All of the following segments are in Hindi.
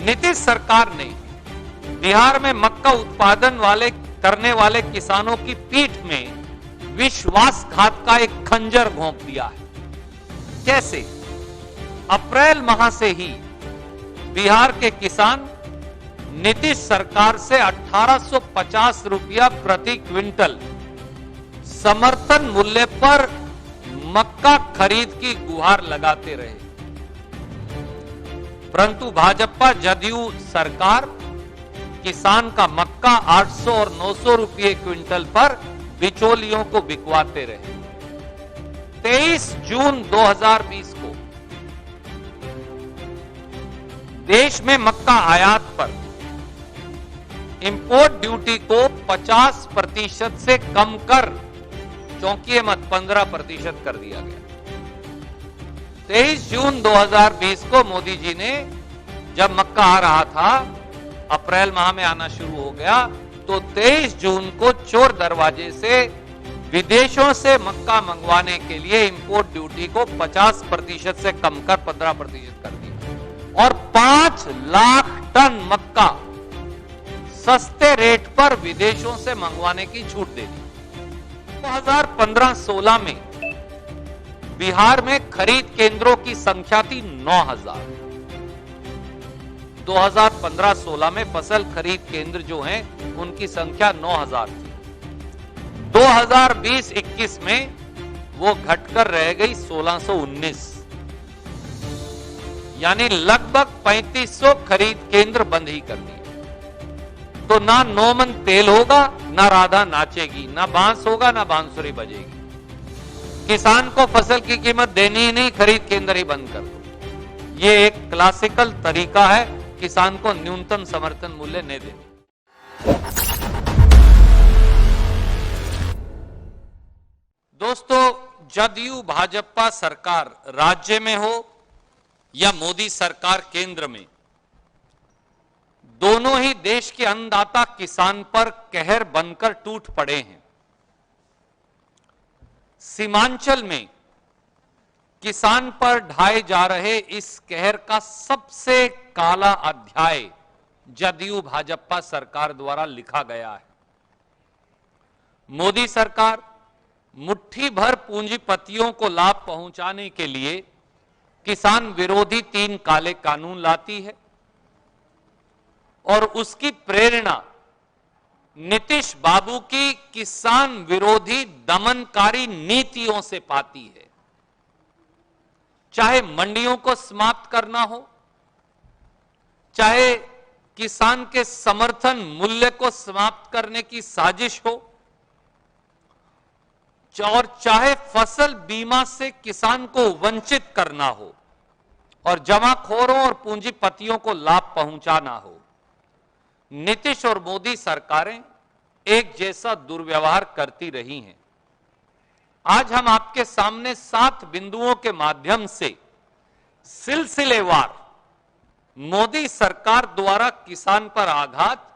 नीतीश सरकार ने बिहार में मक्का उत्पादन करने वाले किसानों की पीठ में विश्वासघात का एक खंजर घोंप दिया है। कैसे? अप्रैल माह से ही बिहार के किसान नीतीश सरकार से 1850 रुपया प्रति क्विंटल समर्थन मूल्य पर मक्का खरीद की गुहार लगाते रहे, परंतु भाजपा जदयू सरकार किसान का मक्का 800 और 900 रुपये क्विंटल पर बिचौलियों को बिकवाते रहे। 23 जून 2020 को देश में मक्का आयात पर इंपोर्ट ड्यूटी को 50% से कम कर, चौंकिए मत, 15% कर दिया गया। 23 जून 2020 को मोदी जी ने, जब मक्का आ रहा था, अप्रैल माह में आना शुरू हो गया, तो 23 जून को चोर दरवाजे से विदेशों से मक्का मंगवाने के लिए इंपोर्ट ड्यूटी को 50% से कम कर 15% कर दिया और 5 लाख टन मक्का सस्ते रेट पर विदेशों से मंगवाने की छूट दे दी। 2015-16 में बिहार में खरीद केंद्रों की संख्या थी 9000। 2015-16 में फसल खरीद केंद्र जो हैं उनकी संख्या 9000 थी। 2020-21 में वो घटकर रह गई 1619, यानी लगभग 3500 खरीद केंद्र बंद ही कर दिए। तो ना 9 मन तेल होगा, ना राधा नाचेगी, ना बांस होगा, ना बांसुरी बजेगी। किसान को फसल की कीमत देनी ही नहीं, खरीद केंद्र ही बंद कर दो। ये एक क्लासिकल तरीका है किसान को न्यूनतम समर्थन मूल्य नहीं देने। दोस्तों, जदयू भाजपा सरकार राज्य में हो या मोदी सरकार केंद्र में, दोनों ही देश के अन्नदाता किसान पर कहर बनकर टूट पड़े हैं। सीमांचल में किसान पर ढाए जा रहे इस कहर का सबसे काला अध्याय जदयू भाजपा सरकार द्वारा लिखा गया है। मोदी सरकार मुट्ठी भर पूंजीपतियों को लाभ पहुंचाने के लिए किसान विरोधी 3 काले कानून लाती है और उसकी प्रेरणा नीतीश बाबू की किसान विरोधी दमनकारी नीतियों से पाती है। चाहे मंडियों को समाप्त करना हो, चाहे किसान के समर्थन मूल्य को समाप्त करने की साजिश हो, और चाहे फसल बीमा से किसान को वंचित करना हो और जमाखोरों और पूंजीपतियों को लाभ पहुंचाना हो, नीतीश और मोदी सरकारें एक जैसा दुर्व्यवहार करती रही हैं। आज हम आपके सामने 7 बिंदुओं के माध्यम से सिलसिलेवार मोदी सरकार द्वारा किसान पर आघात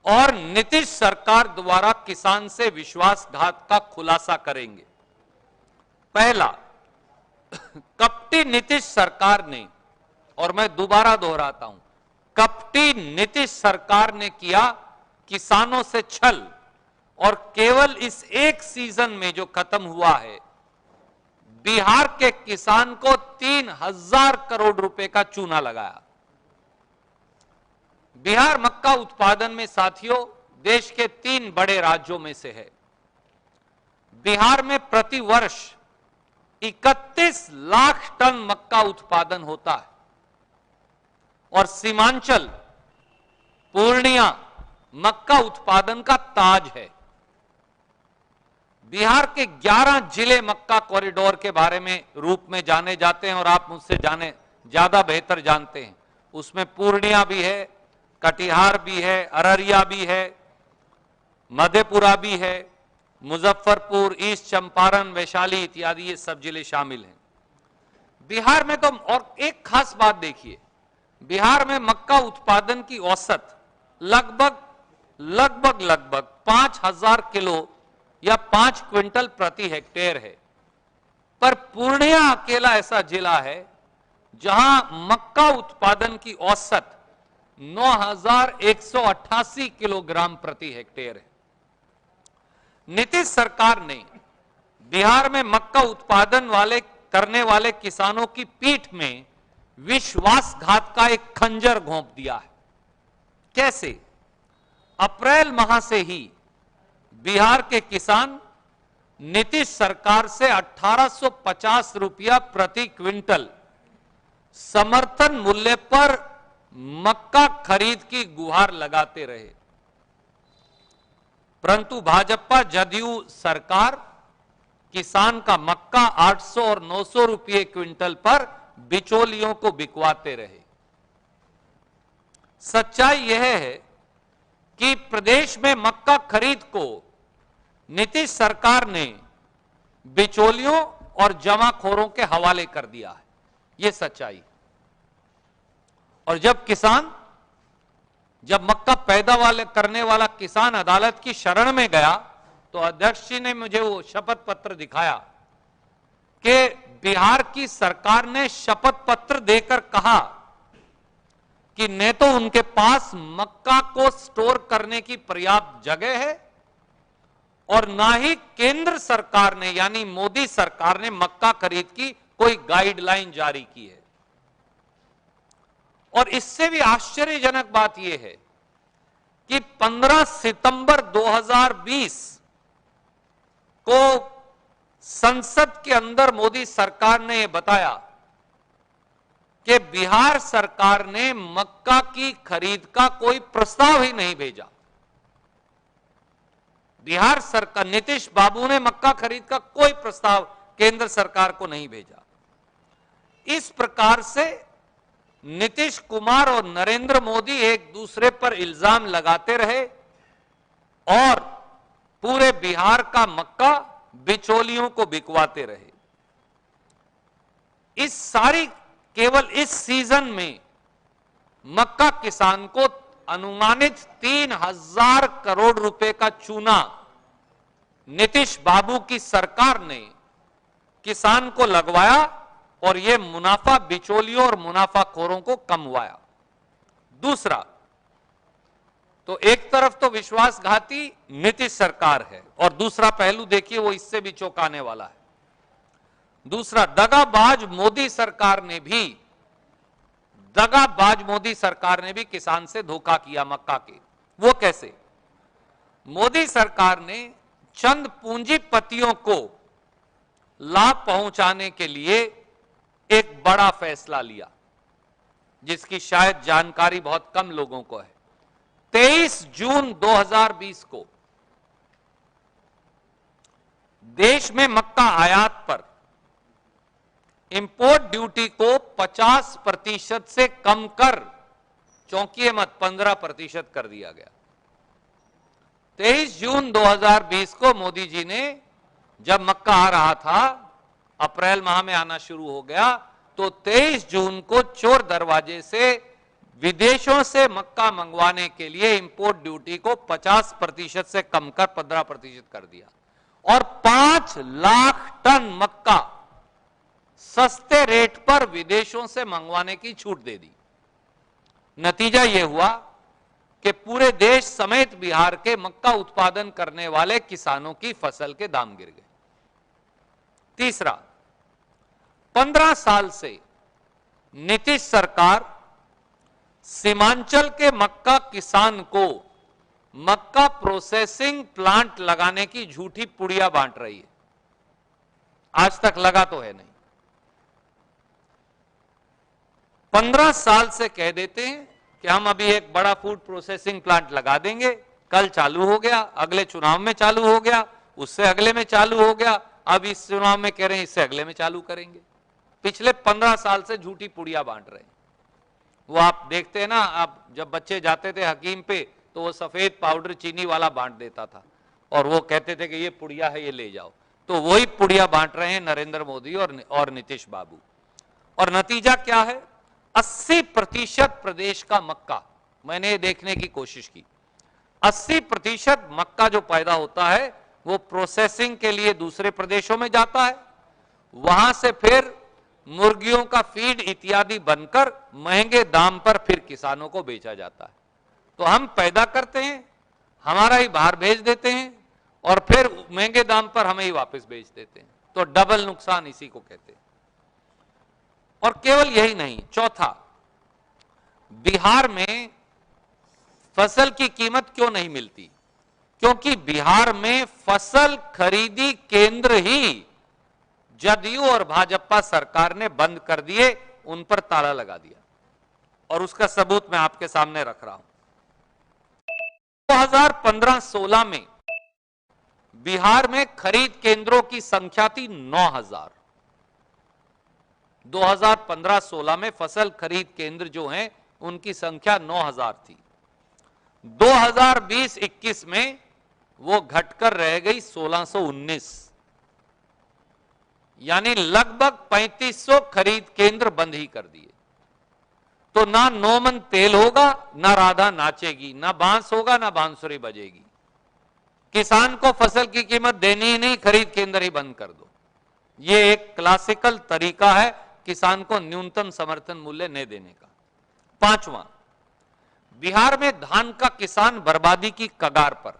और नीतीश सरकार द्वारा किसान से विश्वासघात का खुलासा करेंगे। पहला, कपटी नीतीश सरकार ने, और मैं दोबारा दोहराता हूं, कपटी नीतीश सरकार ने किया किसानों से छल और केवल इस एक सीजन में जो खत्म हुआ है, बिहार के किसान को 3000 करोड़ रुपए का चूना लगाया। बिहार मक्का उत्पादन में साथियों देश के 3 बड़े राज्यों में से है। बिहार में प्रति वर्ष 31 लाख टन मक्का उत्पादन होता है और सीमांचल पूर्णिया मक्का उत्पादन का ताज है। बिहार के 11 जिले मक्का कॉरिडोर के बारे में रूप में जाने जाते हैं और आप मुझसे ज्यादा बेहतर जानते हैं। उसमें पूर्णिया भी है, कटिहार भी है, अररिया भी है, मधेपुरा भी है, मुजफ्फरपुर, ईस्ट चंपारण, वैशाली इत्यादि ये सब जिले शामिल हैं। बिहार में तो और एक खास बात देखिए, बिहार में मक्का उत्पादन की औसत लगभग 5000 किलो या 5 क्विंटल प्रति हेक्टेयर है। पर पूर्णिया अकेला ऐसा जिला है जहां मक्का उत्पादन की औसत 9,188 किलोग्राम प्रति हेक्टेयर है। नीतीश सरकार ने बिहार में मक्का उत्पादन करने वाले किसानों की पीठ में विश्वासघात का एक खंजर घोंप दिया है। कैसे? अप्रैल माह से ही बिहार के किसान नीतीश सरकार से 1850 रुपया प्रति क्विंटल समर्थन मूल्य पर मक्का खरीद की गुहार लगाते रहे, परंतु भाजपा जदयू सरकार किसान का मक्का 800 और 900 रुपये क्विंटल पर बिचौलियों को बिकवाते रहे। सच्चाई यह है कि प्रदेश में मक्का खरीद को नीतीश सरकार ने बिचौलियों और जमाखोरों के हवाले कर दिया है। यह सच्चाई। और जब मक्का पैदा करने वाला किसान अदालत की शरण में गया तो अध्यक्ष जी ने मुझे वो शपथ पत्र दिखाया कि बिहार की सरकार ने शपथ पत्र देकर कहा कि न तो उनके पास मक्का को स्टोर करने की पर्याप्त जगह है और ना ही केंद्र सरकार ने यानी मोदी सरकार ने मक्का खरीद की कोई गाइडलाइन जारी की है। और इससे भी आश्चर्यजनक बात यह है कि 15 सितंबर 2020 को संसद के अंदर मोदी सरकार ने यह बताया कि बिहार सरकार ने मक्का की खरीद का कोई प्रस्ताव ही नहीं भेजा। बिहार सरकार, नीतीश बाबू ने मक्का खरीद का कोई प्रस्ताव केंद्र सरकार को नहीं भेजा। इस प्रकार से नीतीश कुमार और नरेंद्र मोदी एक दूसरे पर इल्जाम लगाते रहे और पूरे बिहार का मक्का बिचौलियों को बिकवाते रहे। केवल इस सीजन में मक्का किसान को अनुमानित 3,000 करोड़ रुपए का चूना नीतीश बाबू की सरकार ने किसान को लगवाया और यह मुनाफा बिचौलियों और मुनाफाखोरों को कमवाया। दूसरा, तो एक तरफ तो विश्वासघाती नीतीश सरकार है और दूसरा पहलू देखिए वो इससे भी चौंकाने वाला है। दूसरा, दगाबाज मोदी सरकार ने भी किसान से धोखा किया मक्का के। वो कैसे? मोदी सरकार ने चंद पूंजीपतियों को लाभ पहुंचाने के लिए एक बड़ा फैसला लिया जिसकी शायद जानकारी बहुत कम लोगों को है। 23 जून 2020 को देश में मक्का आयात पर इंपोर्ट ड्यूटी को 50% से कम कर, चौंकिए मत, 15% कर दिया गया। 23 जून 2020 को मोदी जी ने, जब मक्का आ रहा था, अप्रैल माह में आना शुरू हो गया, तो 23 जून को चोर दरवाजे से विदेशों से मक्का मंगवाने के लिए इंपोर्ट ड्यूटी को 50% से कम कर 15% कर दिया और 5 लाख टन मक्का सस्ते रेट पर विदेशों से मंगवाने की छूट दे दी। नतीजा यह हुआ कि पूरे देश समेत बिहार के मक्का उत्पादन करने वाले किसानों की फसल के दाम गिर गए। तीसरा, 15 साल से नीतीश सरकार सीमांचल के मक्का किसान को मक्का प्रोसेसिंग प्लांट लगाने की झूठी पुड़िया बांट रही है। आज तक लगा तो है नहीं। 15 साल से कह देते हैं कि हम अभी एक बड़ा फूड प्रोसेसिंग प्लांट लगा देंगे, कल चालू हो गया, अगले चुनाव में चालू हो गया, उससे अगले में चालू हो गया, अब इस चुनाव में कह रहे हैं इससे अगले में चालू करेंगे। पिछले 15 साल से झूठी पुड़िया बांट रहे हैं। वो आप देखते हैं ना, आप जब बच्चे जाते थे हकीम पे तो वो सफेद पाउडर चीनी वाला बांट देता था और वो कहते थे कि ये पुड़िया है, ये ले जाओ। तो वही पुड़िया बांट रहे हैं नरेंद्र मोदी और नीतीश बाबू। और नतीजा क्या है? 80% प्रदेश का मक्का, मैंने देखने की कोशिश की, 80% मक्का जो पैदा होता है वो प्रोसेसिंग के लिए दूसरे प्रदेशों में जाता है, वहां से फिर मुर्गियों का फीड इत्यादि बनकर महंगे दाम पर फिर किसानों को बेचा जाता है। तो हम पैदा करते हैं, हमारा ही बाहर भेज देते हैं और फिर महंगे दाम पर हमें ही वापस बेच देते हैं। तो डबल नुकसान इसी को कहते हैं। और केवल यही नहीं, चौथा, बिहार में फसल की कीमत क्यों नहीं मिलती? क्योंकि बिहार में फसल खरीदी केंद्र ही जदयू और भाजपा सरकार ने बंद कर दिए, उन पर ताला लगा दिया। और उसका सबूत मैं आपके सामने रख रहा हूं। 2015-16 में बिहार में खरीद केंद्रों की संख्या थी 9000। 2015-16 में फसल खरीद केंद्र जो हैं उनकी संख्या 9000 थी। 2020-21 में वो घटकर रह गई 1619, यानी लगभग 3500 खरीद केंद्र बंद ही कर दिए। तो ना 9 मन तेल होगा, ना राधा नाचेगी, ना बांस होगा, ना बांसुरी बजेगी। किसान को फसल की कीमत देनी ही नहीं, खरीद केंद्र ही बंद कर दो। यह एक क्लासिकल तरीका है किसान को न्यूनतम समर्थन मूल्य नहीं देने का। पांचवां, बिहार में धान का किसान बर्बादी की कगार पर।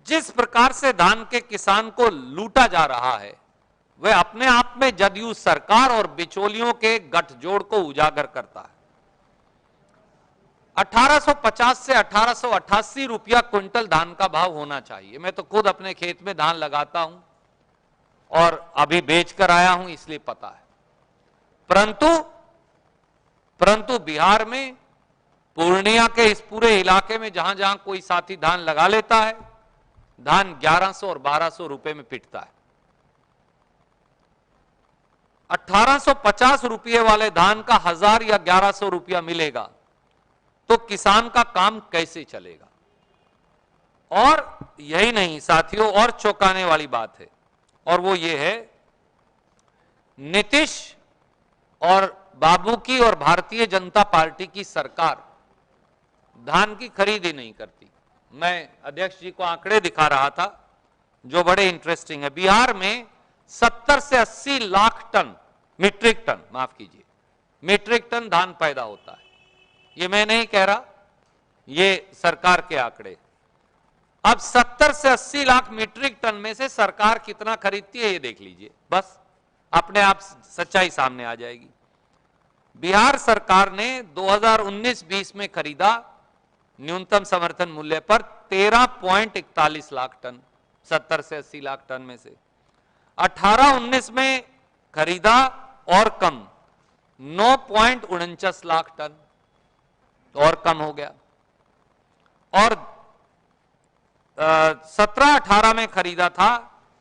जिस प्रकार से धान के किसान को लूटा जा रहा है, वह अपने आप में जदयू सरकार और बिचौलियों के गठजोड़ को उजागर करता है। 1850 से 1888 रुपया क्विंटल धान का भाव होना चाहिए। मैं तो खुद अपने खेत में धान लगाता हूं और अभी बेच कर आया हूं, इसलिए पता है। परंतु बिहार में पूर्णिया के इस पूरे इलाके में जहां जहां कोई साथी धान लगा लेता है, धान 1100 और 1200 रुपए में पिटता है। 1850 रुपये वाले धान का 1000 या 1100 रुपया मिलेगा तो किसान का काम कैसे चलेगा? और यही नहीं साथियों, और चौंकाने वाली बात है, और वो ये है, नीतीश और बाबू की और भारतीय जनता पार्टी की सरकार धान की खरीद ही नहीं करती। मैं अध्यक्ष जी को आंकड़े दिखा रहा था जो बड़े इंटरेस्टिंग है। बिहार में 70 से 80 लाख टन, मीट्रिक टन, माफ कीजिए, मीट्रिक टन धान पैदा होता है। ये मैं नहीं कह रहा, ये सरकार के आंकड़े। अब 70 से 80 लाख मीट्रिक टन में से सरकार कितना खरीदती है ये देख लीजिए, बस अपने आप सच्चाई सामने आ जाएगी। बिहार सरकार ने 2019-20 में खरीदा न्यूनतम समर्थन मूल्य पर 13.41 लाख टन, 70 से 80 लाख टन में से। 18-19 में खरीदा और कम, 9.49 लाख टन, और कम हो गया। और 17-18 में खरीदा था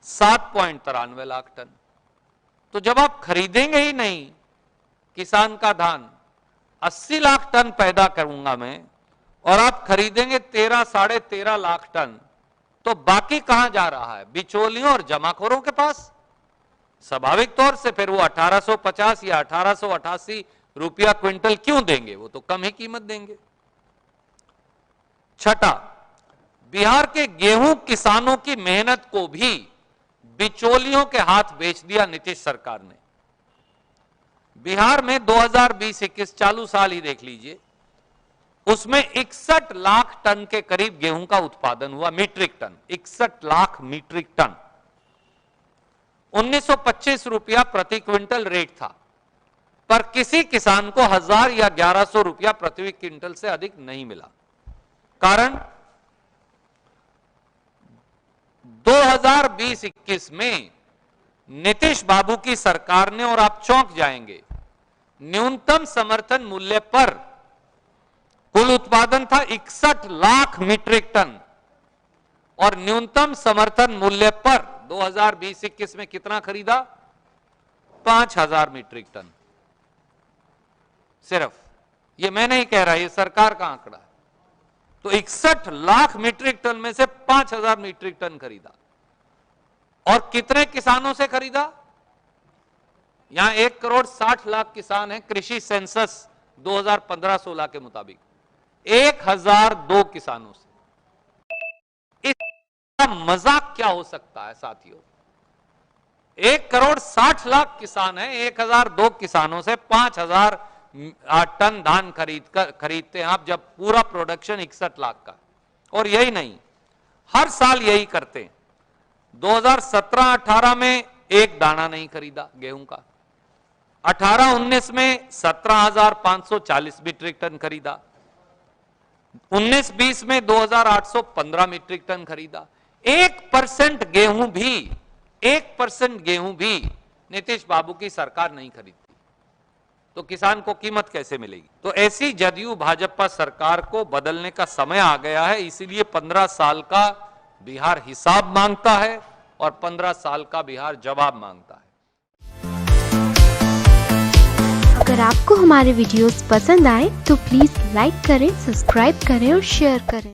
7.93 लाख टन। तो जब आप खरीदेंगे ही नहीं किसान का धान, 80 लाख टन पैदा करूंगा मैं और आप खरीदेंगे 13-13.5 लाख टन, तो बाकी कहां जा रहा है? बिचौलियों और जमाखोरों के पास। स्वाभाविक तौर से फिर वो 1850 या 1888 रुपया क्विंटल क्यों देंगे? वो तो कम ही कीमत देंगे। छठा, बिहार के गेहूं किसानों की मेहनत को भी बिचौलियों के हाथ बेच दिया नीतीश सरकार ने। बिहार में 2020-21 चालू साल ही देख लीजिए, उसमें 61 लाख टन के करीब गेहूं का उत्पादन हुआ, metric ton, 61 lakh metric ton. 1925 रुपया प्रति क्विंटल रेट था, पर किसी किसान को 1000 या 1100 रुपया प्रति क्विंटल से अधिक नहीं मिला। कारण 2020-21 में नीतीश बाबू की सरकार ने, और आप चौंक जाएंगे, न्यूनतम समर्थन मूल्य पर कुल उत्पादन था 61 लाख मीट्रिक टन, और न्यूनतम समर्थन मूल्य पर 2020-21 में कितना खरीदा? 5000 मीट्रिक टन सिर्फ। ये मैं नहीं कह रहा, ये सरकार का आंकड़ा है। तो 61 लाख मीट्रिक टन में से 5000 मीट्रिक टन खरीदा। और कितने किसानों से खरीदा? यहां 1,60,00,000 किसान हैं कृषि सेंसस 2015-16 के मुताबिक, 1002 किसानों से। इसका मजाक क्या हो सकता है साथियों? 1,60,00,000 किसान हैं, 1,002 किसानों से 5,000 टन धान खरीदते हैं आप, जब पूरा प्रोडक्शन 61 लाख का। और यही नहीं, हर साल यही करते हैं। 2017-18 में एक दाना नहीं खरीदा गेहूं का, 18-19 में 17,540 मीट्रिक टन खरीदा, 19-20 में 2,815 मीट्रिक टन खरीदा। 1% गेहूं भी नीतीश बाबू की सरकार नहीं खरीदती, तो किसान को कीमत कैसे मिलेगी? तो ऐसी जदयू भाजपा सरकार को बदलने का समय आ गया है। इसीलिए 15 साल का बिहार हिसाब मांगता है और 15 साल का बिहार जवाब मांगता है। अगर आपको हमारे वीडियोस पसंद आए तो प्लीज लाइक करें, सब्सक्राइब करें और शेयर करें।